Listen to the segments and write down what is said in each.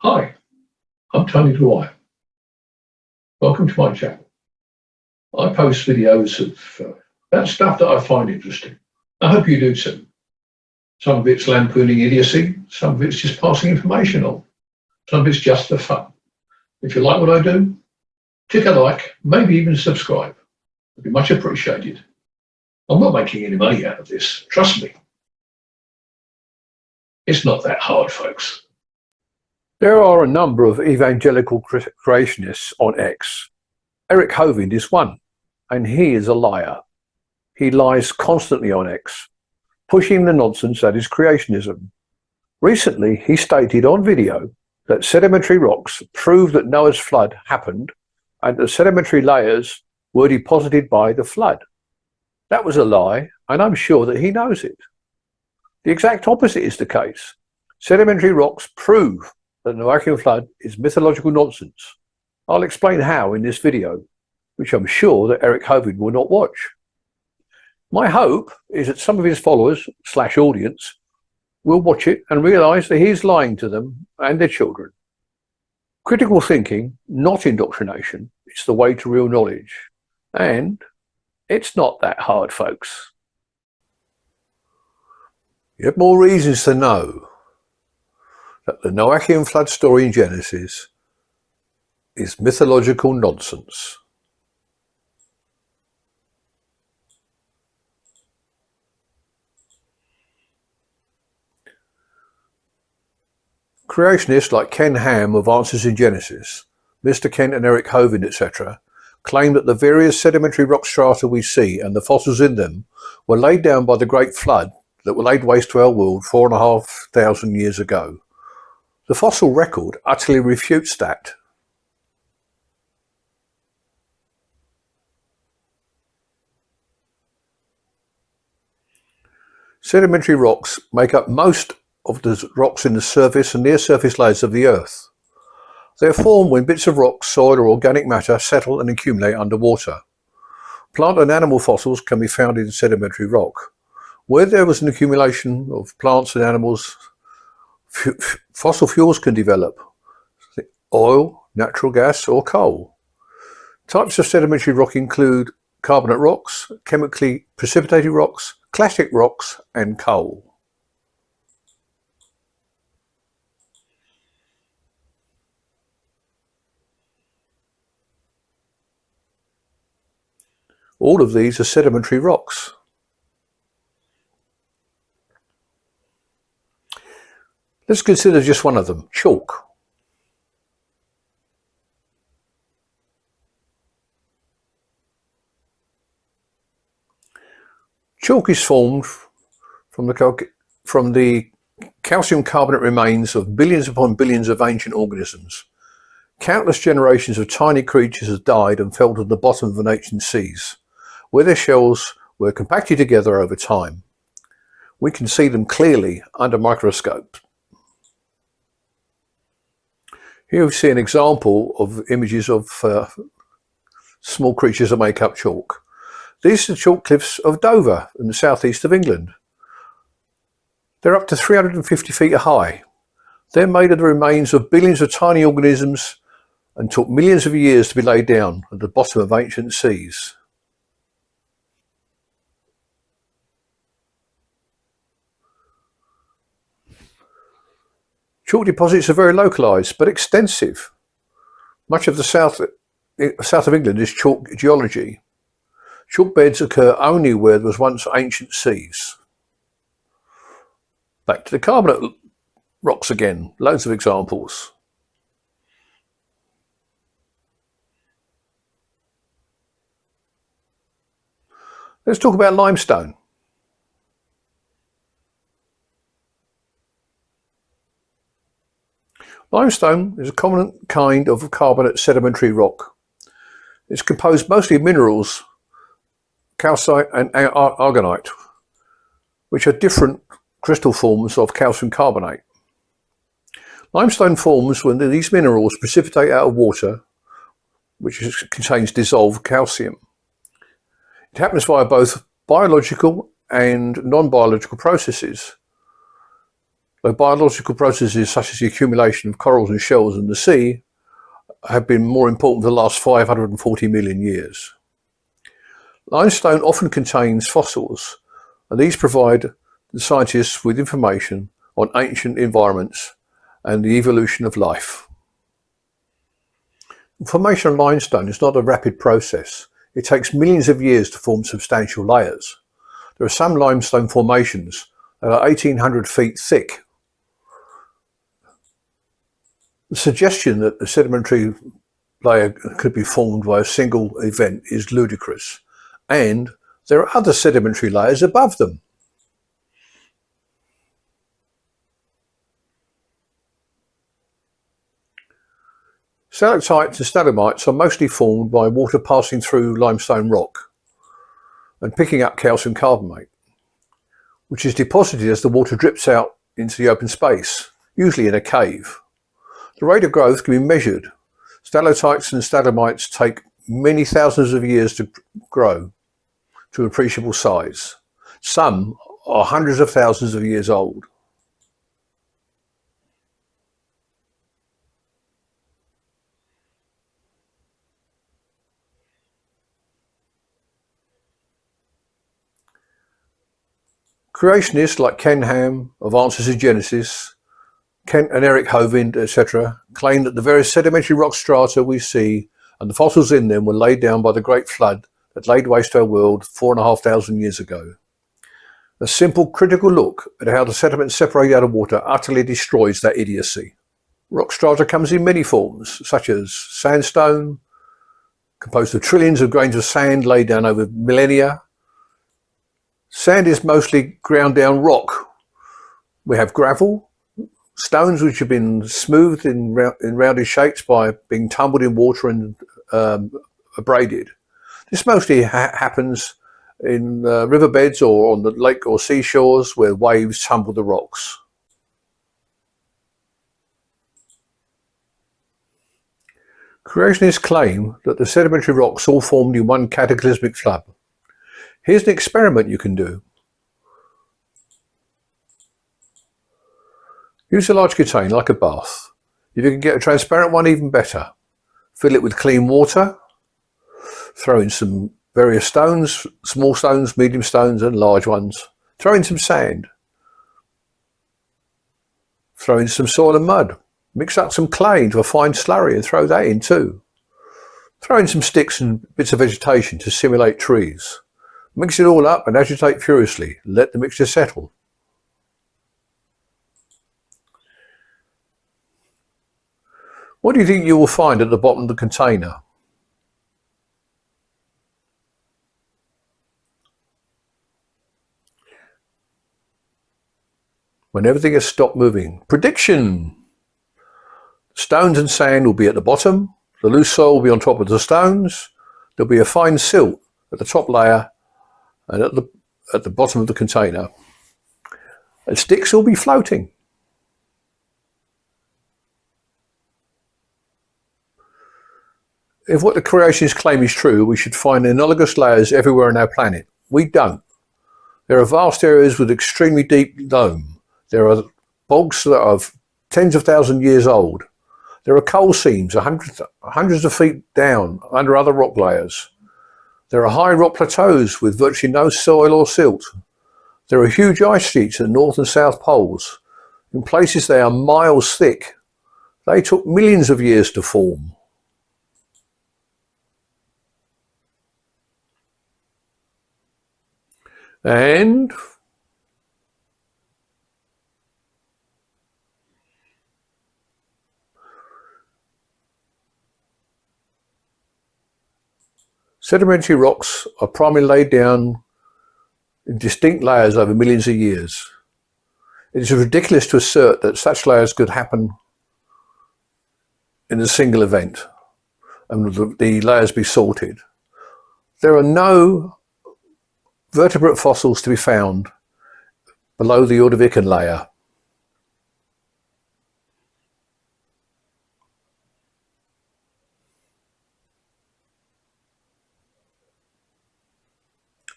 Hi, I'm Tony Dwyer. Welcome to my channel. I post videos of about stuff that I find interesting. I hope you do too. Some of it's lampooning idiocy, some of it's just passing information on, some of it's just for fun. If you like what I do, click a like, maybe even subscribe. It'd be much appreciated. I'm not making any money out of this, trust me. It's not that hard, folks. There are a number of evangelical creationists on X. Eric Hovind is one, and he is a liar. He lies constantly on X, pushing the nonsense that is creationism. Recently, he stated on video that sedimentary rocks prove that Noah's flood happened and that sedimentary layers were deposited by the flood. That was a lie, and I'm sure that he knows it. The exact opposite is the case. Sedimentary rocks prove that the Noachian Flood is mythological nonsense. I'll explain how in this video, which I'm sure that Eric Hovind will not watch. My hope is that some of his followers / audience will watch it and realise that he's lying to them and their children. Critical thinking, not indoctrination, is the way to real knowledge. And it's not that hard, folks. You have more reasons to know that the Noachian Flood story in Genesis is mythological nonsense. Creationists like Ken Ham of Answers in Genesis, Mr. Kent and Eric Hovind, etc., claim that the various sedimentary rock strata we see and the fossils in them were laid down by the Great Flood that laid waste to our world 4,500 years ago. The fossil record utterly refutes that. Sedimentary rocks make up most of the rocks in the surface and near surface layers of the Earth. They are formed when bits of rock, soil or organic matter settle and accumulate underwater. Plant and animal fossils can be found in sedimentary rock. Where there was an accumulation of plants and animals, fossil fuels can develop: oil, natural gas or coal. Types of sedimentary rock include carbonate rocks, chemically precipitated rocks, clastic rocks and coal. All of these are sedimentary rocks. Let's consider just one of them, chalk. Chalk is formed from the calcium carbonate remains of billions upon billions of ancient organisms. Countless generations of tiny creatures have died and fell to the bottom of the ancient seas, where their shells were compacted together over time. We can see them clearly under microscope. Here we see an example of images of small creatures that make up chalk. These are the chalk cliffs of Dover in the southeast of England. They're up to 350 feet high. They're made of the remains of billions of tiny organisms and took millions of years to be laid down at the bottom of ancient seas. Chalk deposits are very localised but extensive. Much of the south of England is chalk geology. Chalk beds occur only where there was once ancient seas. Back to the carbonate rocks again, loads of examples. Let's talk about limestone. Limestone is a common kind of carbonate sedimentary rock. It's composed mostly of minerals, calcite and aragonite, which are different crystal forms of calcium carbonate. Limestone forms when these minerals precipitate out of water, which contains dissolved calcium. It happens via both biological and non-biological processes. though biological processes such as the accumulation of corals and shells in the sea have been more important for the last 540 million years. Limestone often contains fossils, and these provide the scientists with information on ancient environments and the evolution of life. The formation of limestone is not a rapid process. It takes millions of years to form substantial layers. There are some limestone formations that are 1,800 feet thick. The suggestion that the sedimentary layer could be formed by a single event is ludicrous, and there are other sedimentary layers above them. Stalactites and stalagmites are mostly formed by water passing through limestone rock and picking up calcium carbonate, which is deposited as the water drips out into the open space, usually in a cave. The rate of growth can be measured. Stalactites and stalagmites take many thousands of years to grow to appreciable size. Some are hundreds of thousands of years old. Creationists like Ken Ham of Answers in Genesis, Kent and Eric Hovind, etc., claim that the various sedimentary rock strata we see and the fossils in them were laid down by the Great Flood that laid waste our world 4,500 years ago. A simple critical look at how the sediments separate out of water utterly destroys that idiocy. Rock strata comes in many forms, such as sandstone, composed of trillions of grains of sand laid down over millennia. Sand is mostly ground down rock. We have gravel, stones which have been smoothed in rounded shapes by being tumbled in water and abraded. This mostly happens in riverbeds or on the lake or seashores where waves tumble the rocks. Creationists claim that the sedimentary rocks all formed in one cataclysmic flood. Here's an experiment you can do. Use a large container like a bath. If you can get a transparent one, even better. Fill it with clean water. Throw in some various stones, small stones, medium stones and large ones. Throw in some sand. Throw in some soil and mud. Mix up some clay into a fine slurry and throw that in too. Throw in some sticks and bits of vegetation to simulate trees. Mix it all up and agitate furiously. Let the mixture settle. What do you think you will find at the bottom of the container? When everything has stopped moving. Prediction! Stones and sand will be at the bottom. The loose soil will be on top of the stones. There'll be a fine silt at the top layer and at the bottom of the container. And sticks will be floating. If what the creationists claim is true, we should find analogous layers everywhere on our planet. We don't. There are vast areas with extremely deep loam. There are bogs that are tens of thousands of years old. There are coal seams hundreds of feet down under other rock layers. There are high rock plateaus with virtually no soil or silt. There are huge ice sheets at the North and South Poles. In places they are miles thick. They took millions of years to form. And sedimentary rocks are primarily laid down in distinct layers over millions of years. It is ridiculous to assert that such layers could happen in a single event and the layers be sorted. There are no vertebrate fossils to be found below the Ordovician layer.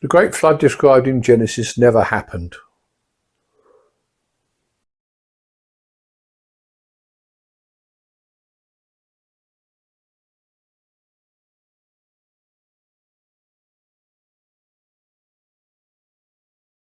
The Great Flood described in Genesis never happened.